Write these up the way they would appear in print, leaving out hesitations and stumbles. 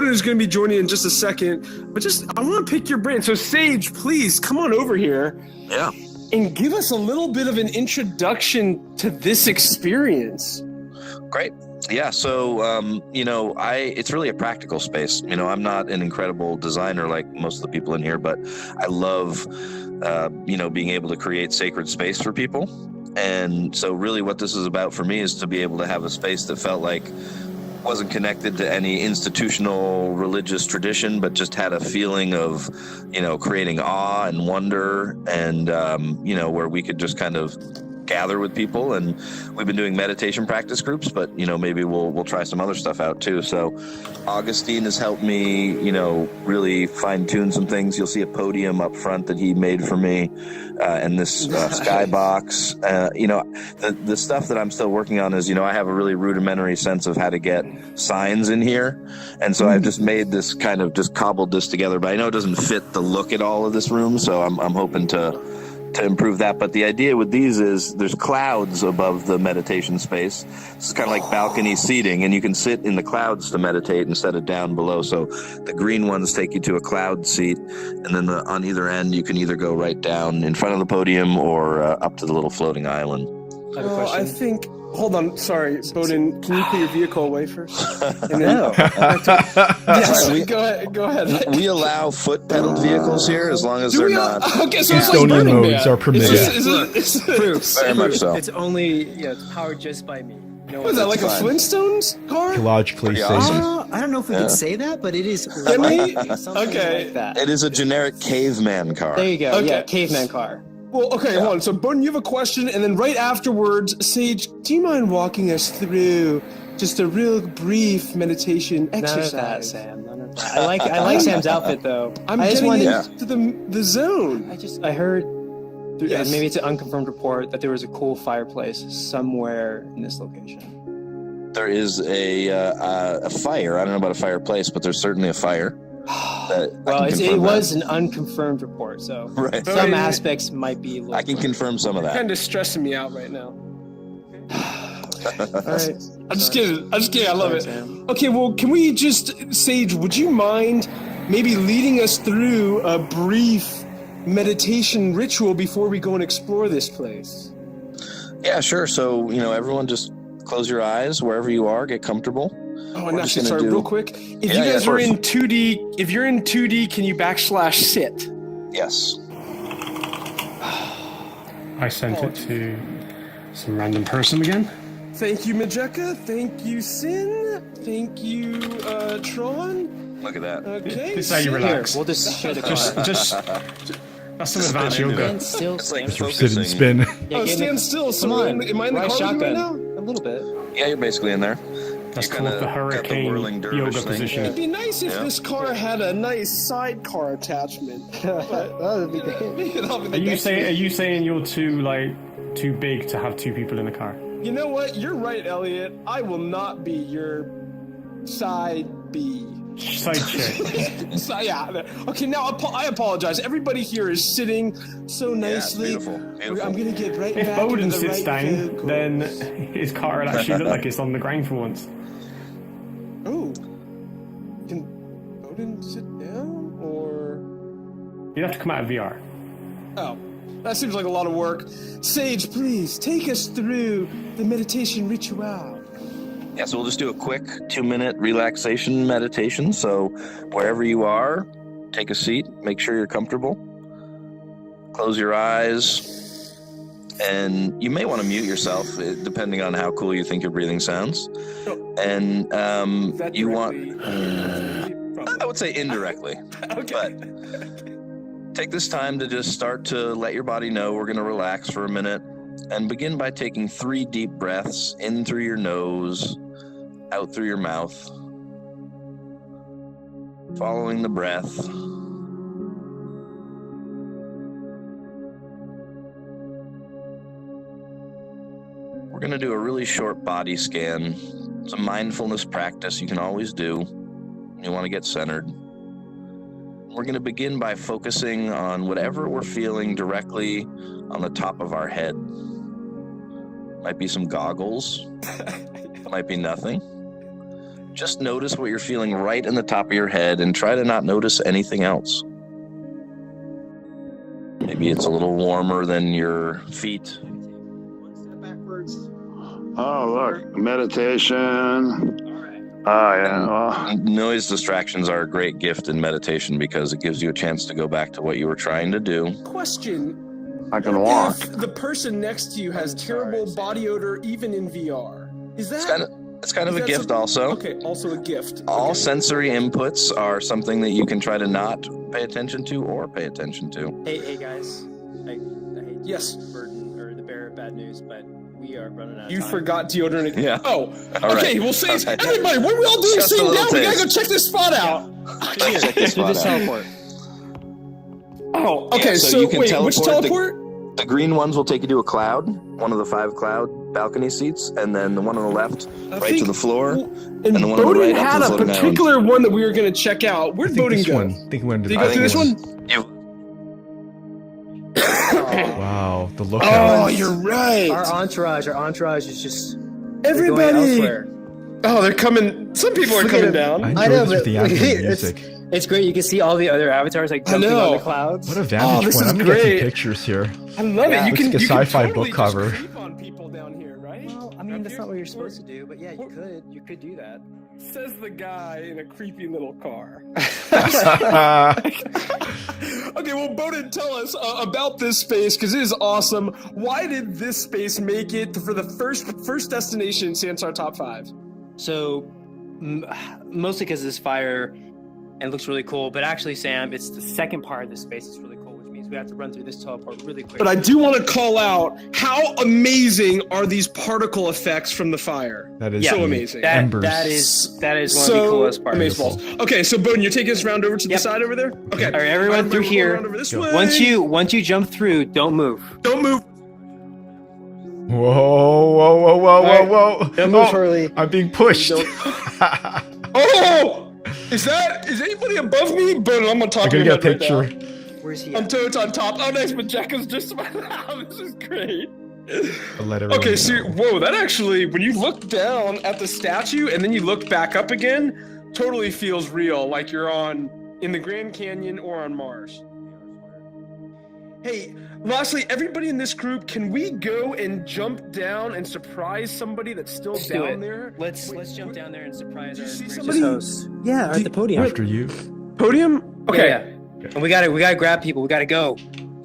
Boden is going to be joining in just a second, but I want to pick your brain. So Sage, please come on over here. Yeah. And give us a little bit of an introduction to this experience. Great. Yeah. So, it's really a practical space. I'm not an incredible designer like most of the people in here, but I love, being able to create sacred space for people. And so really what this is about for me is to be able to have a space that felt like wasn't connected to any institutional religious tradition, but just had a feeling of, creating awe and wonder and, where we could just kind of gather with people. And we've been doing meditation practice groups, but, maybe we'll try some other stuff out too. So Augustine has helped me, really fine tune some things. You'll see a podium up front that he made for me, and this skybox. The stuff that I'm still working on is, I have a really rudimentary sense of how to get signs in here. And so I've just made this kind of just cobbled this together, but I know it doesn't fit the look at all of this room. So I'm hoping to improve that. But the idea with these is there's clouds above the meditation space. It's kind of like balcony seating, and you can sit in the clouds to meditate instead of down below. So the green ones take you to a cloud seat, and then on either end you can either go right down in front of the podium or up to the little floating island. I have a question. Hold on, sorry, Boden, can you put your vehicle away first? And then, No. Yes, go ahead. We allow foot-pedaled vehicles here as long as they're not. Okay, so it's like Estonian Burning modes Man. are permitted. It's proof. Very much so. It's only, it's powered just by me. No What is that, like a fine. Flintstones car? Logically Pretty safe. awesome. I don't know if we could say that, but it is Can we? something Okay. like that. It is a generic caveman car. There you go. Okay. Yeah, caveman car. Well, okay, hold on. So, Boden, you have a question, and then right afterwards, Sage, do you mind walking us through just a real brief meditation exercise? None of that, Sam. None of that. I like Sam's outfit though. I'm I just getting wanted. into the zone. I heard. Yes. Maybe it's an unconfirmed report that there was a cool fireplace somewhere in this location. There is a fire. I don't know about a fireplace, but there's certainly a fire. Well, it was an unconfirmed report, so Right. some aspects might be. I can confirm some of that. Kind of stressing me out right now. All right. I'm just kidding. I love Sorry, it. Sam. Okay, well, can we just, Sage, would you mind maybe leading us through a brief meditation ritual before we go and explore this place? Yeah, sure. So, everyone just close your eyes wherever you are, get comfortable. Oh, and We're just actually, gonna sorry, do- real quick. If Yeah, you yeah, guys of are course. in 2D, if you're in 2D, can you /sit? Yes. I sent it to some random person again. Thank you, Majeka. Thank you, Sin. Thank you, Tron. Look at that. Okay. This is how you Sin. relax. We'll just share the car. Just that's some advanced into yoga. And still It's like stand. Sit and spin. Yeah, Oh, get in stand the- still. So Come on. am I in the Ride car with you shotgun. right now? A little bit. Yeah, you're basically in there. That's You're called kinda the got the hurricane whirling dervish yoga thing. position. It'd be nice if Yeah. this car had a nice sidecar attachment. That would be great. Are you saying you're too big to have two people in the car? You know what? You're right, Elliot. I will not be your side B. Side chick. So, yeah. Okay, now I apologize. Everybody here is sitting so nicely. beautiful, beautiful. I'm gonna get right If back Boden into the sits right down, vehicle. then his car will actually look like it's on the ground for once. Oh, can Boden sit down or? You'd have to come out of VR. Oh, that seems like a lot of work. Sage, please take us through the meditation ritual. Yeah, so we'll just do a quick 2-minute relaxation meditation. So wherever you are, take a seat, make sure you're comfortable. Close your eyes, and you may want to mute yourself, depending on how cool you think your breathing sounds. And you want, I would say indirectly, Okay. but take this time to just start to let your body know we're going to relax for a minute, and begin by taking 3 deep breaths in through your nose, out through your mouth, following the breath. We're going to do a really short body scan. It's a mindfulness practice you can always do. You want to get centered. We're going to begin by focusing on whatever we're feeling directly on the top of our head. Might be some goggles. Might be nothing. just notice what you're feeling right in the top of your head and try to not notice anything else. Maybe it's a little warmer than your feet. Oh, look, meditation. Yeah. Noise distractions are a great gift in meditation because it gives you a chance to go back to what you were trying to do. Question. I can walk. If the person next to you has terrible body odor even in VR, is that... It's kind of a gift also. Okay, also a gift. All sensory inputs are something that you can try to not pay attention to or pay attention to. Hey guys. I hate Yes. burden or the bearer of bad news, but we are running out of You time. forgot deodorant again. Yeah. Oh, All right. okay. Well, say All right. everybody. What are we all doing? Just a Sitting little down. We gotta taste. go check this spot out. Here, Check this do this spot out. teleport. Oh, okay. Yeah, so so you can wait, which teleport teleport? The green ones will take you to a cloud, one of the 5 cloud balcony seats, and then the one on the left, right to the floor, And and the one on the Boden right up had to the a floating island. particular one that we were going to check out. Where'd Boden this go? one. I think we went to Did the you go through this think one? You, Wow, the lookout. Oh, you're right. Our entourage is just they're going Everybody. elsewhere. Oh, they're coming. Some people are Look at coming him. down. I enjoy I know, this with but the ambient it's- music. It's great. You can see all the other avatars like jumping know. on the clouds. What a vantage this point. is I'm gonna get great. some pictures here. I love Yeah. it. You Looks can, like a you can sci-fi totally book cover. Just creep on people down here, right? Well, I mean, that's not what you're supposed to do, but yeah, you could do that. Says the guy in a creepy little car. Okay, well, Boden, tell us about this space because it is awesome. Why did this space make it for the first destination in Sansar Top 5? So, mostly because this fire and it looks really cool, but actually, Sam, it's the second part of this space that's really cool, which means we have to run through this teleport really quick. But I do want to call out how amazing are these particle effects from the fire. That is so the amazing. embers. That is one of the So coolest parts. amazeballs. Okay, so Boden, you're taking us around over to the Yep. side over there? Okay. All right, everyone through we'll go here. around over this Go. way. Once you jump through, don't move. Don't move. Whoa. Don't move, Hurley. I'm being pushed. Oh! Is anybody above me? Boden, I'm on top I'm of gonna your get a head right picture. now. Where's he I'm at? totes on top. Oh, nice. Majeka's just wow, this is great. I'll let everyone Okay, so know. whoa, that actually, when you look down at the statue and then you look back up again, totally feels real, like you're in the Grand Canyon or on Mars. Hey, lastly, everybody in this group, can we go and jump down and surprise somebody that's still Let's do down it. there? Let's jump down there and surprise Do you our see gracious somebody? hosts. Yeah, at the podium. After you. Podium? Okay. Yeah. And we gotta grab people. We gotta go.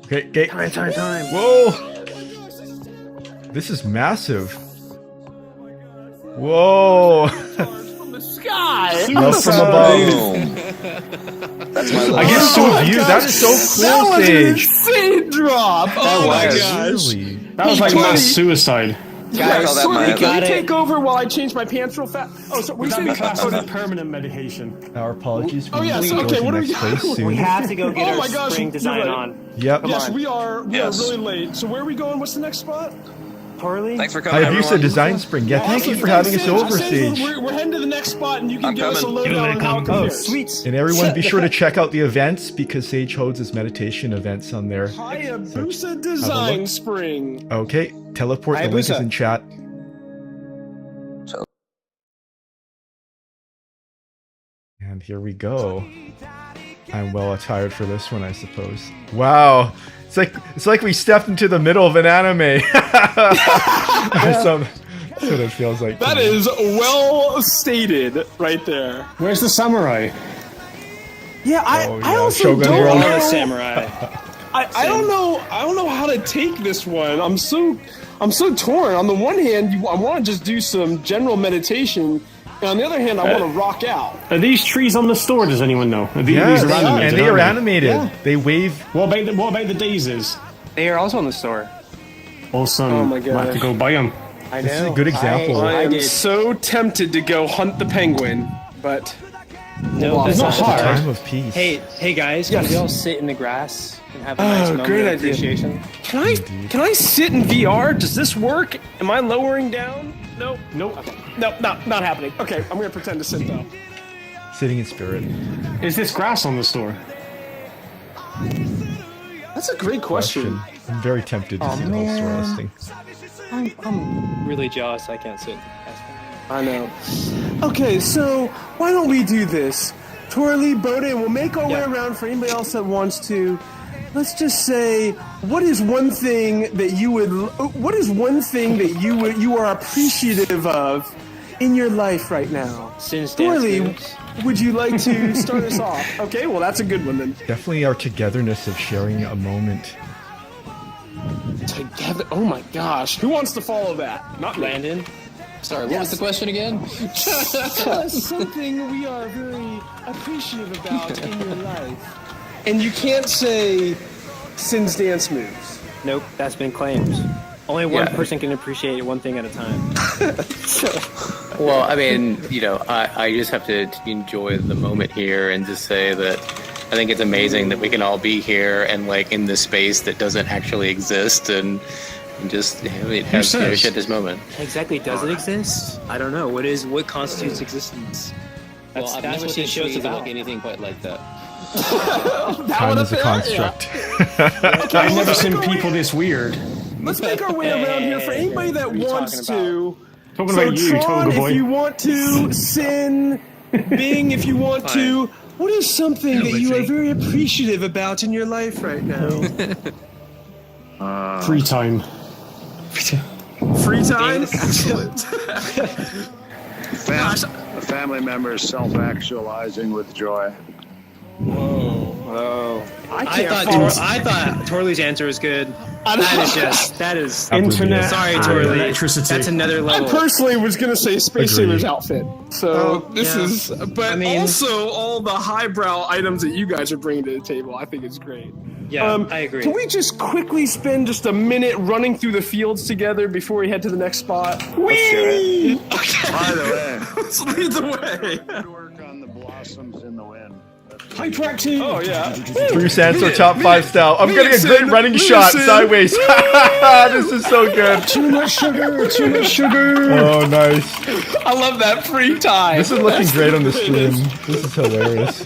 Okay. Time. Whoa. This is massive. Whoa. From the sky. Love from above. boom. That's my little I get Oh so my view. gosh. That is so That cool, was an Sage. insane drop. Oh my was. gosh. Really? That was like Tony. mass suicide. Guys, call that sorry, my- can Got you it. take over while I change my pants real fast? Oh, so we Would that be classed as a say. permanent medication? Our apologies. Oh, yeah, We so, go okay, to what the do we next got? place soon. We have to go get Oh our my gosh, spring you're design right. on. Yep. Yes, on. we are Yes. really late. So where are we going? What's the next spot? Harley? Thanks for coming, I have used a everyone. design spring. Yeah, thank you for having us over, Sage. We're heading to the next spot, and you can I'm give us a coming. lowdown on how it Oh, compares. sweet. And everyone, be sure to check out the events because Sage holds his meditation events on there. Hayabusa Design Spring. Okay, teleport. The link is Hayabusa. in chat. And here we go. I'm well attired for this one, I suppose. Wow, it's like we stepped into the middle of an anime. That's what it feels like. to That me. is well stated right there. Where's the samurai? Yeah, I yeah, also Shogun don't World. know. Samurai. I don't know how to take this one. I'm so torn. On the one hand, I want to just do some general meditation, and on the other hand, I want to rock out. Are these trees on the store? Does anyone know? Yeah, These are animated, and they are aren't animated. Yeah. They wave. What about the daisies? They are also in the store. Awesome. Oh my Might have to gosh. go buy them. I know. This is a good example. I am did. so tempted to go hunt the penguin, but No, It's not It's a hard. time of peace. Hey guys, Yes. can we all sit in the grass and have a nice moment great of idea. appreciation? can I sit in VR? Does this work? Am I lowering down? Nope. Nope. No, not happening. Okay, I'm gonna pretend to sit though. Sitting in spirit. Is this grass on the store? That's a great question. I'm very tempted to Oh, see the whole store man. listing. I'm really jealous I can't sit. I know. Okay, so why don't we do this? Torley, Boden, we'll make our way around for anybody else that wants to. Let's just say, what is one thing that you are appreciative of in your life right now? Since Torley, would you like to start us off? Okay, well that's a good one then. Definitely our togetherness of sharing a moment. Together. Oh my gosh, who wants to follow that? Not Landon. Sorry, what was the question again? Something we are very appreciative about in your life. And you can't say Sin's dance moves. Nope, that's been claimed. Only one person can appreciate one thing at a time. Well, I mean, I just have to enjoy the moment here and just say that I think it's amazing that we can all be here and like in this space that doesn't actually exist and just share this moment. Exactly, does it exist? I don't know. What constitutes existence? Well, I've never seen shows about anything quite like that. Time is a construct. I've never seen people this weird. Let's make our way around here for anybody that wants to. Talking about you, Tron, Toga boy. if you want to, Sin, Bing, if you want to. What is something that you are very appreciative about in your life right now? Free time. Free time? Excellent. Family members self-actualizing with joy. Whoa. I thought Torley's answer was good. That is Internet. Sorry, Torley. Electricity. That's another level. I personally was going to say Space Agreed. Sailor's outfit. So this yeah. is, but also all the highbrow items that you guys are bringing to the table, I think it's great. Yeah, I agree. Can we just quickly spend just a minute running through the fields together before we head to the next spot? Whee! Okay. By the way, Let's lead the way. good work on the blossoms in the wind. Hyperactive. Oh, yeah. Through Sansar top 5 style. I'm Me getting a and great Sin. running Me and shot Sin. sideways. This is so good. Too much sugar. Too much sugar. Oh, nice. I love that free time. This is looking great on the stream. This is hilarious.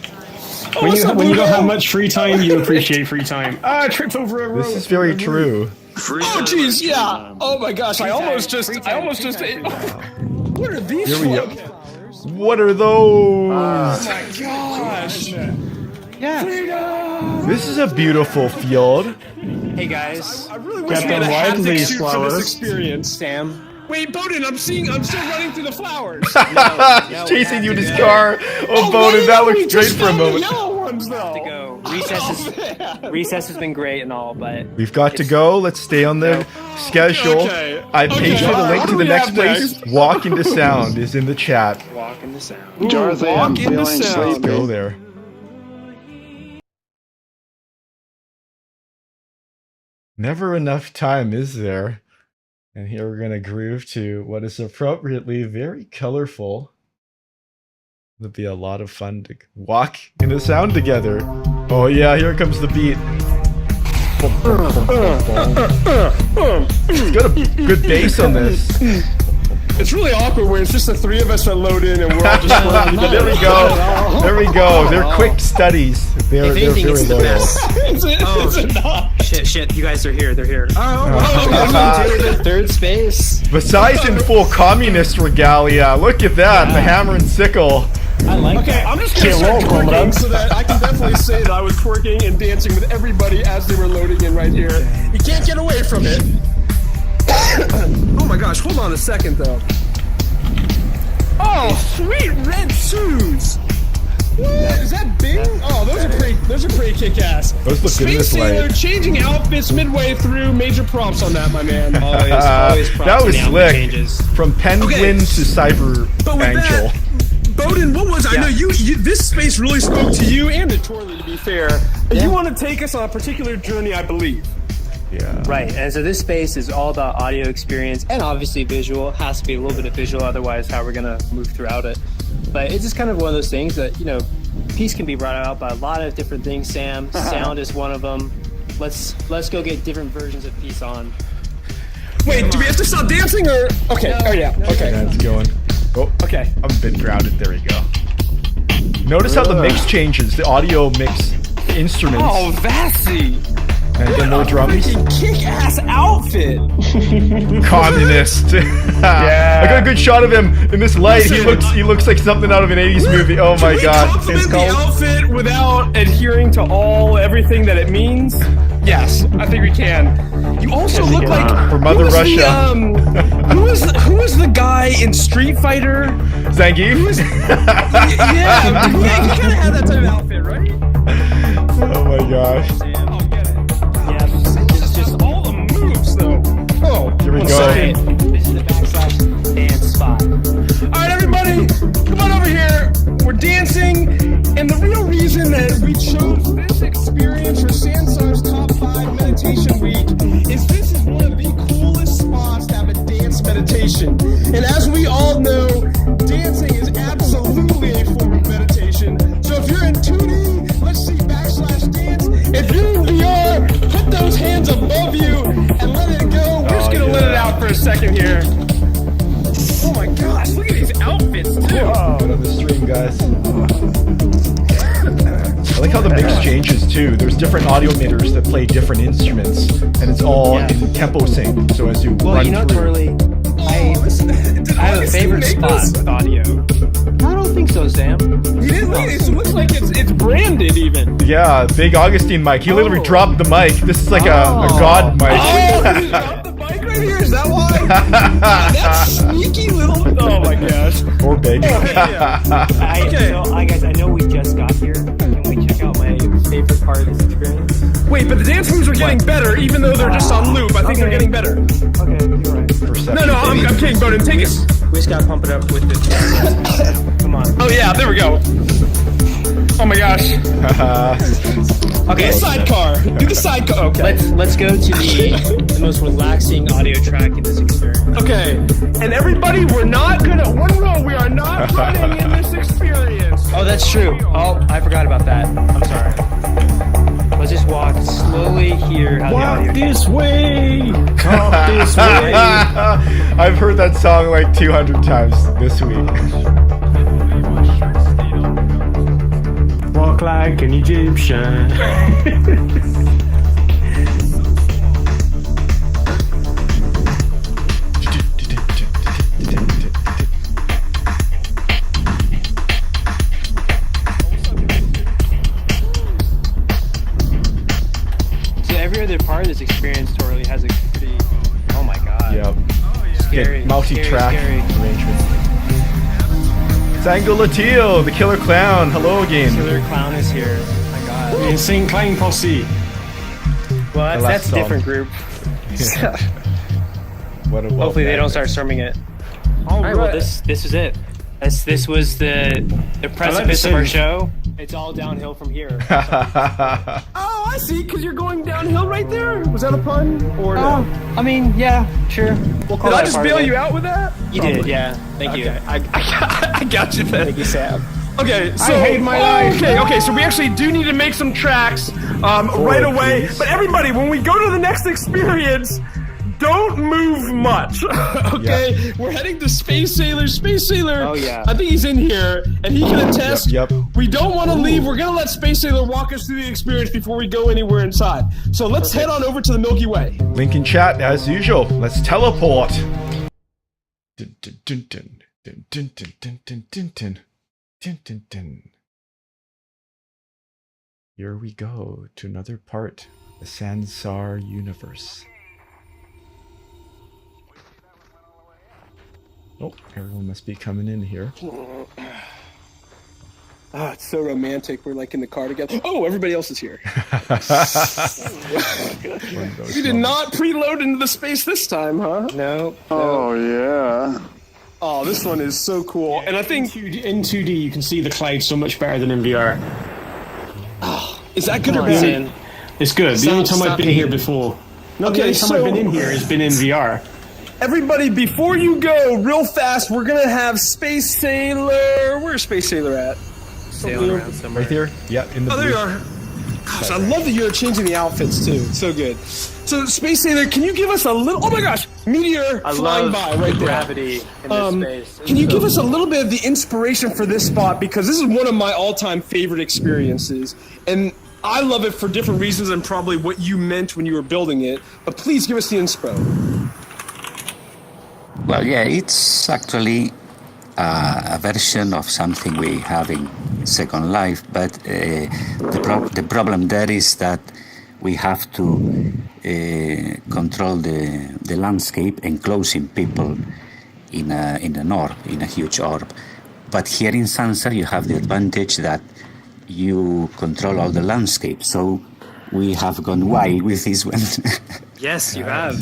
When you don't have much free time, you appreciate free time. I tripped over a rope. This is very true. Oh, jeez, yeah. Oh, my gosh. I almost just ate. What are these? Here we go. for? What are those? Oh, my gosh. This is a beautiful field. Hey guys, I really wish we Captain had a White, haptic these suit for flowers. this experience. Sam. Wait, Boden, I'm still running through the flowers. He's chasing you in his car. Oh, Boden, that looks great for a The moment. yellow ones, though. To go. Recess has been great and all, but We've got to go. Let's stay on the schedule. Okay. I pasted a link What to do the we next have place. next? Walk into Sound is in the chat. walk in the sound. Dorothy, walk I'm into feeling sound. sleepy. Go there. Never enough time, is there? And here we're going to groove to what is appropriately very colorful. It'll be a lot of fun to walk into Sound together. Oh yeah, here comes the beat. It's got a good bass on this. It's really awkward where it's just the three of us that load in and we're all just running There together. we go. There we go. They're quick studies. They're If anything, very it's the loyal. best. Is it not? Shit, you guys are here. They're here. The third space. Besides in full communist regalia, look at that, the hammer and sickle. I like Okay, that. I'm just gonna start twerking so that I can definitely say that I was twerking and dancing with everybody as they were loading in right here. You can't get away from it. Oh my gosh, hold on a second though. Oh, sweet red shoes. What? Is that Bing? Oh, those are pretty kick-ass. Those look good in Space this light. Sailor changing outfits midway through. Major props on that, my man. Always props That on was the outfit slick. changes. From Penguin Okay. to Cyber But with Angel. that, Boden, what was I know you this space really spoke to you and to Torley, to be fair. You want to take us on a particular journey, I believe. Yeah. Right, and so this space is all about audio experience and obviously visual. It has to be a little bit of visual, otherwise how we're gonna move throughout it. But it's just kind of one of those things that, peace can be brought out by a lot of different things, Sam. Sound is one of them. Let's go get different versions of peace on. Wait, do we have to stop dancing or? Okay, okay. That's going. Oh, Okay. I'm a bit grounded. There we go. Notice how the mix changes. The audio mix instruments. Oh, Vassy. And again, more drums. Kick-ass outfit. Communist. Yeah. I got a good shot of him in this light. He looks like something out of an 80s movie. Oh my god. Compliment the outfit without adhering to everything that it means? Yes, I think we can. You also look like For Mother Russia. Who was the guy in Street Fighter? Zangief? Yeah, he kind of had that type of outfit, right? Oh my gosh. I'll get it. Yeah, this is just all the moves, though. Oh, Here we go. This is the backslash dance spot. All right, everybody, come on over here. We're dancing, and the real reason that we chose this experience for Sansar's Top 5 Meditation Week is this is one of the coolest spots to have a dance meditation. And as we all know, dancing is absolutely a form of meditation. So if you're in 2D, let's see backslash dance. If you're in VR, put those hands above you and let it go. We're just gonna let it out for a second here. Oh my gosh, look at these outfits too. Good on the stream, guys. I like how the mix changes too. There's different audio emitters that play different instruments, and it's all in tempo sync. So as you run through. Twirly, I have a favorite spot with audio. I don't think so, Sam. He didn't look, it looks like it's branded even. Yeah, big Augustine mic. He literally dropped the mic. This is like a god mic. Oh, he dropped the mic right here? Is that why? That sneaky little... Oh my gosh. Or big. Yeah. Guys, I know we just got here. Can we check out my favorite part of this experience? Wait, but the dance moves are getting better even though they're just on loop. I think they're getting better. Okay, you're right. Perception. No, I'm kidding, Boden. Take it. We just gotta pump it up with this. Come on. Oh yeah, there we go. Oh my gosh. Okay, Sidecar. Do the sidecar. Okay. let's go to the most relaxing audio track in this experience. Okay. And everybody, we're not gonna... One rule, we are not running in this experience. Oh, that's true. Oh, I forgot about that. I'm sorry. Let's just walk slowly here. How the audio This way. Talk this way. I've heard that song like 200 times this week. Walk like an Egyptian. So every other part of this experience totally has a pretty... Oh my god. Yep. Scary. Multi-track scary. arrangement. Sango Latil, the killer clown. Hello again. Killer Clown is here. Oh my god. Insane Clown Posse. Well, that's a song. different group. What a Hopefully they don't start storming it. All right, well, this is it. This was the precipice of our show. It's all downhill from here. Oh, I see, because you're going downhill right there? Was that a pun? Or no? I mean, yeah, sure. We'll call Did I that just part of bail it. you out with that? You did, yeah. Thank you. Okay, I got you then. Thank you, Sam. Okay, so hate my life. Okay, so we actually do need to make some tracks right away. please. But everybody, when we go to the next experience, don't move much. Okay, we're heading to Space Sailor. Space Sailor. Oh, yeah. I think he's in here, and he can attest. Yep. We don't want to leave. We're gonna let Space Sailor walk us through the experience before we go anywhere inside. So let's head on over to the Milky Way. Link in chat as usual. Let's teleport. Dun, dun, dun, dun, dun, dun, dun, dun, dun, dun, dun. Dun, dun, dun. Here we go to another part, the Sansar universe. Oh, everyone must be coming in here. Ah, it's so romantic. We're like in the car together. Oh, everybody else is here. We did not preload into the space this time, huh? No. Oh, yeah. Oh, this one is so cool. And I think... In 2D, you can see the cloud so much better than in VR. Is that good or Come on, bad? Sam. It's good. The only time Stop I've been hating. here before. No, Okay, the only time so- I've been in here has been in VR. Everybody, before you go, real fast, we're going to have Space Sailor... Where's Space Sailor at? Sailing around somewhere. Right there? Yeah, in the Oh, there blue. you are. Gosh, I love that you're changing the outfits, too. It's so good. So, Space Sailor, can you give us a little... Oh, my gosh! Meteor I flying love by right there. gravity in this space. Can you give us a little bit of the inspiration for this spot? Because this is one of my all-time favorite experiences. And I love it for different reasons and probably what you meant when you were building it. But please give us the inspo. Well, yeah, it's actually a version of something we have in Second Life, but the problem there is that we have to control the landscape, enclosing people in an orb, in a huge orb. But here in Sansar, you have the advantage that you control all the landscape. So we have gone wild with this one. Yes, you have.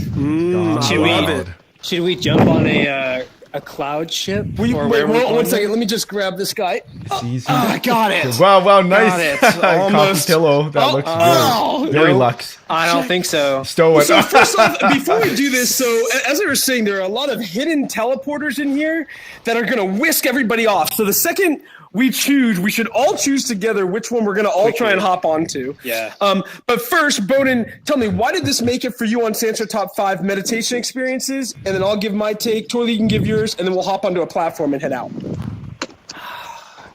Should we jump on a cloud ship? Wait, one second. Let me just grab this guy. I got it. Wow, nice. Got it. Almost. Pillow. That looks good. Very luxe. I don't think so. Stow it. So first off, before we do this, so as I was saying, there are a lot of hidden teleporters in here that are going to whisk everybody off. So the second we choose, we should all choose together which one we're going to all try and hop onto. Yeah. But first, Boden, tell me, why did this make it for you on Sansar Top 5 meditation experiences? And then I'll give my take. Toilet, you can give yours, and then we'll hop onto a platform and head out.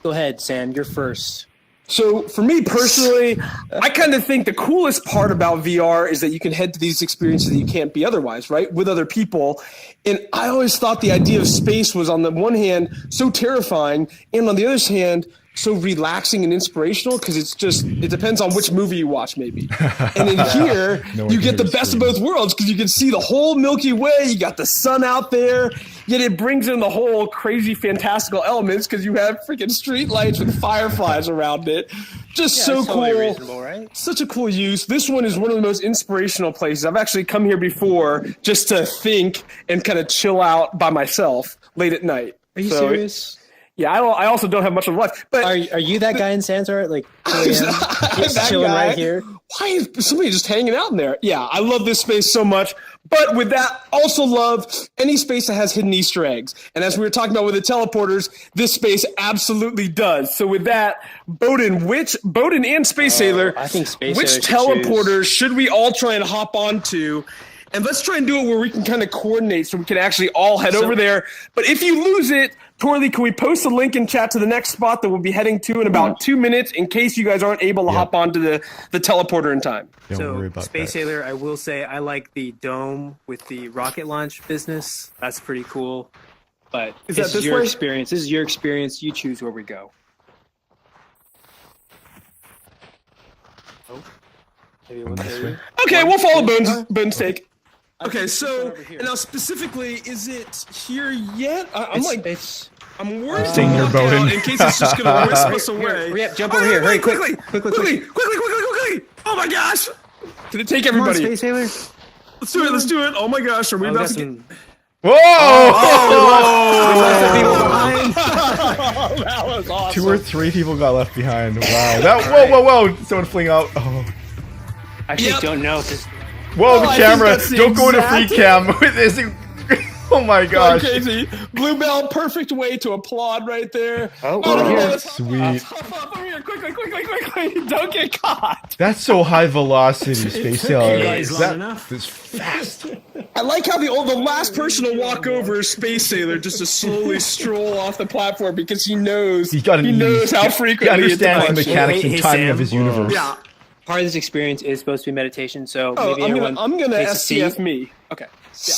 Go ahead, Sam. You're first. So for me personally, I kind of think the coolest part about VR is that you can head to these experiences that you can't be otherwise, right? With other people. And I always thought the idea of space was, on the one hand, so terrifying, and on the other hand, so relaxing and inspirational, because it depends on which movie you watch, maybe. And in here, you get the best of both worlds, because you can see the whole Milky Way, you got the sun out there, yet it brings in the whole crazy fantastical elements, because you have freaking street lights with fireflies around it. Just so cool. Totally reasonable, right? Such a cool use. This one is one of the most inspirational places. I've actually come here before just to think and kind of chill out by myself late at night. Are you serious? Yeah, I also don't have much of a life. But are you that guy in Sansar? Like, just chilling right here? Why is somebody just hanging out in there? Yeah, I love this space so much. But with that, also love any space that has hidden Easter eggs. And as we were talking about with the teleporters, this space absolutely does. So with that, Boden and Space Sailor, I think Space which Sailor teleporters should we all try and hop onto? And let's try and do it where we can kind of coordinate so we can actually all head over there. But if you lose it, Torley, can we post a link in chat to the next spot that we'll be heading to in about 2 minutes in case you guys aren't able to hop onto the teleporter in time? Don't worry about Space that. Sailor, I will say I like the dome with the rocket launch business. That's pretty cool. But this is your experience. This is your experience. You choose where we go. Oh. Maybe it went there. Okay, we'll follow Boden's take. Okay, so now specifically, is it here yet? I'm worried Singer Boden. in case it's just gonna whisk us away. Hurry up, jump over here. Hurry, quickly. Quickly! Oh my gosh! Can it take everybody? Space Sailor. Let's do it. Oh my gosh, are we about to get... Whoa! That was awesome. 2 or 3 people got left behind. Wow. Whoa. Someone fling out. Oh. I actually don't know. Whoa, the camera. Don't go into free cam. Oh my gosh. Crazy. Bluebell, perfect way to applaud right there. Oh, sweet. Hop over here. Quickly. Don't get caught. That's so high velocity, Space Sailor. enough. That's fast. I like how the last person to walk over is Space Sailor just to slowly stroll off the platform because he knows how frequently he understands the it's mechanics and timing of his universe. Yeah. Part of this experience is supposed to be meditation, so Oh, maybe everyone I'm gonna takes a seat, SCF me. Okay. Yeah.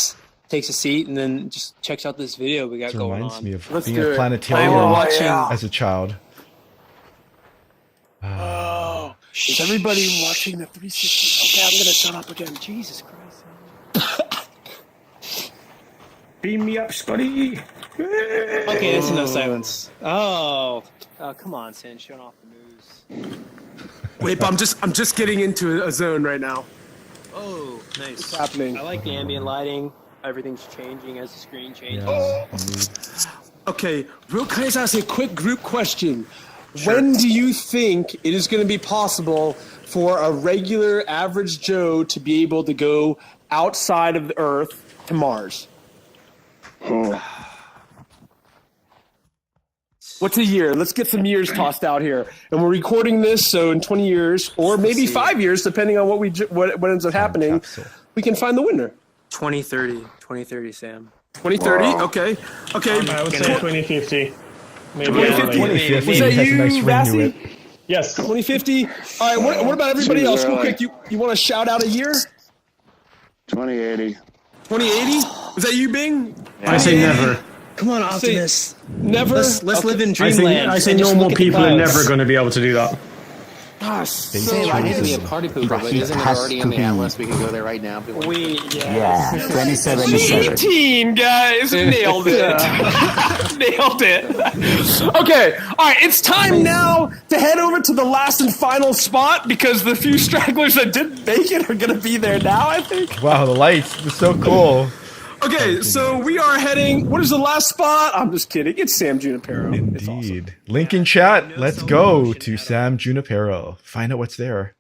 takes a seat, and then just checks out this video we got It going reminds on. me of Let's being do a it. planetarian as a child. Oh, is everybody watching the 360? Okay, I'm gonna shut up again. Jesus Christ. Beam me up, Scotty. Okay, that's enough silence. Oh, come on, Sin, showing off the moves. Wait, but I'm just getting into a zone right now. Oh, nice. What's happening? I like the ambient lighting. Everything's changing as the screen changes. Okay, can I just ask you a quick group question? Sure. When do you think it is going to be possible for a regular average Joe to be able to go outside of the Earth to Mars? What's a year? Let's get some years tossed out here. And we're recording this, so in 20 years, or maybe 5 years, depending on what ends up happening, we can find the winner. 2030, Sam. 2030? Wow. Okay. I would say 2050. Maybe 2050. 2050 Was that has a you, nice ring to Vassy? it. Yes. 2050. All right. What about everybody else? Real quick, you want to shout out a year? 2080. 2080. Is that you, Bing? I say never. Come on, Optimus. Never. Let's live in I dreamland. say and just normal look at the people are clouds. never going to be able to do that. Say, I hate to be a party pooper, but isn't it already in the atlas? We can go there right now. Yeah, 2077. 18, guys. Nailed it. Nailed it. Okay. All right. It's time now to head over to the last and final spot because the few stragglers that didn't make it are going to be there now, I think. Wow, the lights. They're so cool. Okay. So we are heading. What is the last spot? I'm just kidding. It's Sam Junipero. It's awesome. Indeed. Link in chat. Let's go to Sam Junipero. Find out what's there.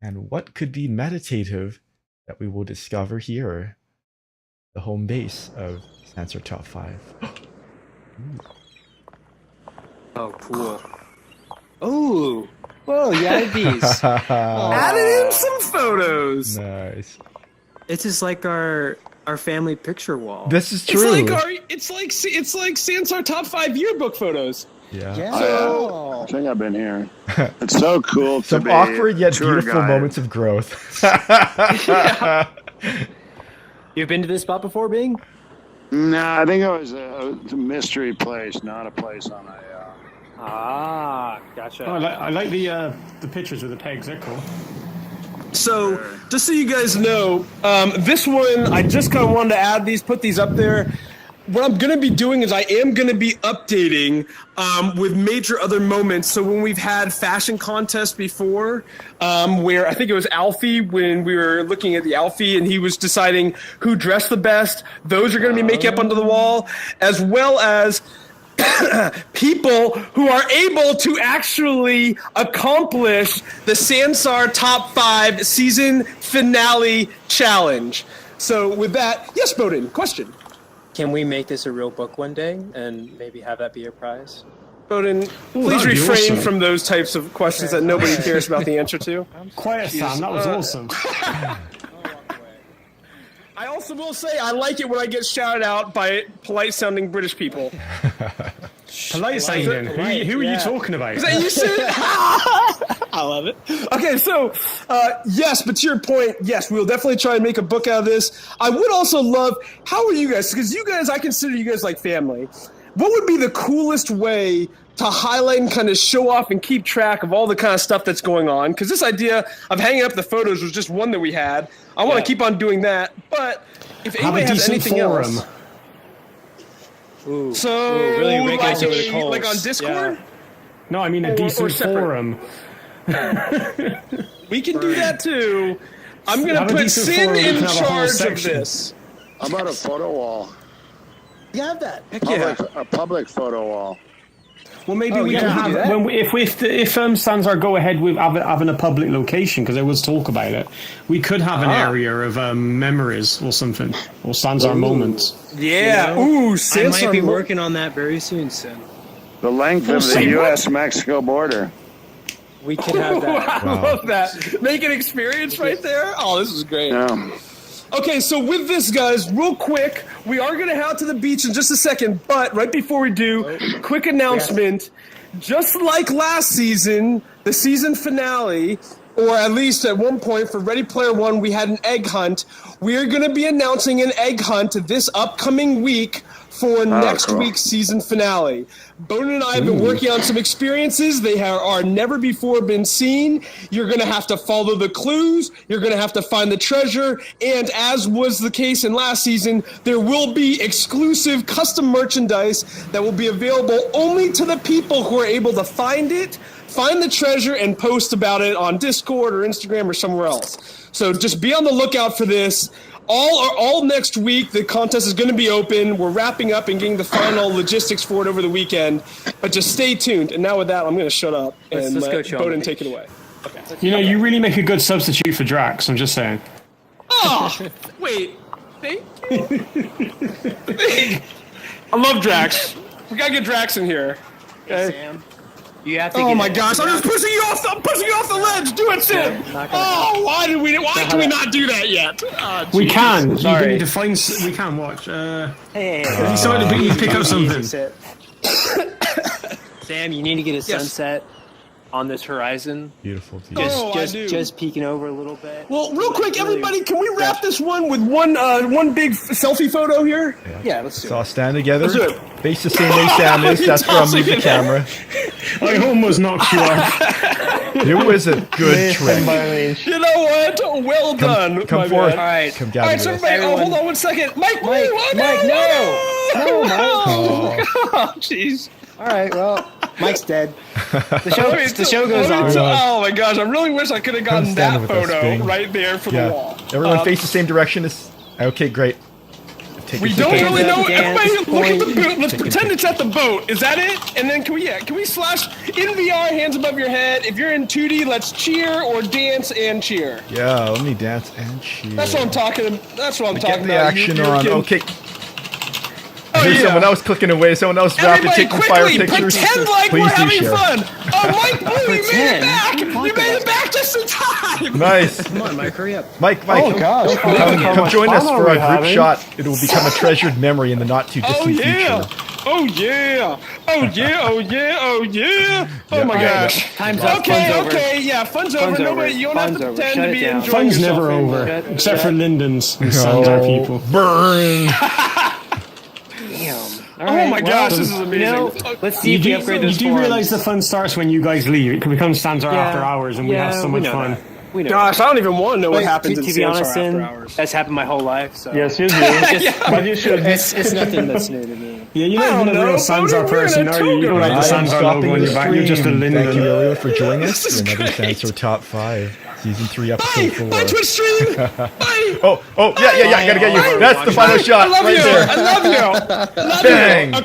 And what could be meditative that we will discover here? The home base of Sansar Top 5. Oh, cool. Oh, whoa, you added these. Added in some photos. Nice. It's just like our family picture wall. This is true. It's like Sansar Top 5 yearbook photos. Yeah. I think I've been here. It's so cool. Some to be awkward yet tour beautiful guide. moments of growth. You've been to this spot before, Bing? No, I think it was a mystery place, not a place on a. Gotcha. Oh, I like the pictures with the pegs. They're cool. So, just so you guys know, this one, I just kind of wanted to add these, put these up there. What I'm going to be doing is I am going to be updating with major other moments. So when we've had fashion contests before, where I think it was Alfie, when we were looking at the Alfie and he was deciding who dressed the best, those are going to be making up under the wall, as well as people who are able to actually accomplish the Sansar Top 5 season finale challenge. So with that, yes, Boden, question. Can we make this a real book one day and maybe have that be a prize? Boden, please that'd be refrain awesome. from those types of questions that nobody cares about the answer to. Quiet, Sam. That was awesome. I also will say I like it when I get shouted out by polite-sounding British people. Polite sounding. Who are you talking about? Is that you, Sid? I love it. Okay, so, yes, but to your point, yes, we'll definitely try and make a book out of this. I would also love, how are you guys? Because you guys, I consider you guys like family. What would be the coolest way to highlight and kind of show off and keep track of all the kind of stuff that's going on? Because this idea of hanging up the photos was just one that we had. I want to keep on doing that, but if anybody has anything else... Ooh, So, really rake us over the coals. like on Discord? No, I mean a decent forum. We can do that too. I'm going Have to a put decent Sin forum, we in can have a whole charge of section. this. How about a photo wall? You have that. Heck yeah. A public photo wall. Well, maybe we Yeah, can do that. if Sansar go ahead with having a public location, because there was talk about it, we could have an area of memories or something, or Sansar moments. Yeah. You know, Ooh, I Sansar might be working on that very soon, Sin. The length of the U.S.-Mexico border. We can have that. I love that. Make an experience right there. Oh, this is great. Yeah. Okay, so with this, guys, real quick, we are going to head out to the beach in just a second, but right before we do, quick announcement. Just like last season, the season finale, or at least at one point for Ready Player One, we had an egg hunt. We are going to be announcing an egg hunt this upcoming week for next week's season finale. Boden and I have been working on some experiences. They are never before been seen. You're going to have to follow the clues. You're going to have to find the treasure. And as was the case in last season, there will be exclusive custom merchandise that will be available only to the people who are able to find it, find the treasure, and post about it on Discord or Instagram or somewhere else. So just be on the lookout for this. All next week, the contest is going to be open. We're wrapping up and getting the final logistics for it over the weekend. But just stay tuned. And now with that, I'm going to shut up and Let's go let chill on Boden the take beach. it away. Okay. You know, you really make a good substitute for Drax. I'm just saying. Oh, wait. Thank you. I love Drax. We got to get Drax in here. Okay. Sam, you have to Oh get my it. gosh! I'm just pushing you off. I'm pushing you off the ledge. Do it, Sim. not gonna Oh, why can we not do that yet? Oh, We geez. can. Sorry. You need to find. We can watch. Hey, You decided to pick up something. Easy, sit. Sam, you need to get a Yes. sunset on this horizon. Beautiful. Oh, I do. Just peeking over a little bit. Well, real quick, Really everybody, can we wrap fresh. this one with one big selfie photo here? Yeah, let's do So it. I'll stand together. Let's do it. Face the same way Sam is. That's where I'll move the Tossing it. camera. I almost knocked you off. It was a good trick. You know what? Well done. Come my forward. man. All right. Come All gather right, so with us. everybody, Everyone- hold on 1 second. Mike, Mike, oh, Mike, no. No, Mike. Oh, jeez. All right, well, Mike's dead. The show goes Let me on. tell- Oh my gosh, I really wish I could have gotten stand that with us, photo Bing. right there for Yeah. the wall. Everyone face the same direction as. Okay, great. Take We a don't picture. really know. Dance, Everybody, look at the point. boat. Let's pretend it's at the boat. Is that it? And then can we slash in VR, hands above your head. If you're in 2D, let's cheer or dance and cheer. Yeah, let me dance and cheer. That's what I'm talking. That's what I'm talking Get the about. action You're on. getting- Okay. Oh, Here's yeah. someone else clicking away. Someone else rapping, Everybody, taking fire quickly pictures. pretend like Please we're do having share. fun. Oh, Mike, Blue, you made it Pretend? back. What are you You talking made it about? back just in time. Nice. Come on, Mike, hurry up. Mike, Oh gosh! come join us for a group shot. It will become a treasured memory in the not too distant Oh yeah! future. Oh yeah! Oh yeah! Oh yeah! Oh yeah! Oh my Yeah. gosh! Time's up. Okay, Fun's over. okay, yeah, fun's over. Fun's over. Nobody, you don't have Fun's to over. pretend Shut to it be down. enjoying Fun's yourself. never over, Shut- except shut- for Linden's and Sansar people. Burn. Damn. All Oh right, my well, gosh, this is You amazing. know, let's see You if we do, upgrade you those do realize the fun starts when you guys leave. It becomes Sansar after hours, and we have so much fun. That. We know. Gosh, I don't even want to know what But happens to in be Sansar honest, after Sin, hours. that's happened my whole life. So Yes, you do. But you should. it's nothing that's new to me. Yeah, you're I not don't even a know, real Boden, Sansar we're in person, a are you? You don't have the I am Sansar logo stopping on the your back. You're just a stream. Linden. Thank you, Elio, for joining us This is for another great. Sansar Top 5, Season 3, Bye! Episode 4. Bye, Twitch stream! Bye! Oh, yeah, I gotta get you. Bye. That's the final I shot love right you! there. I love you! Love Bang! you! Okay.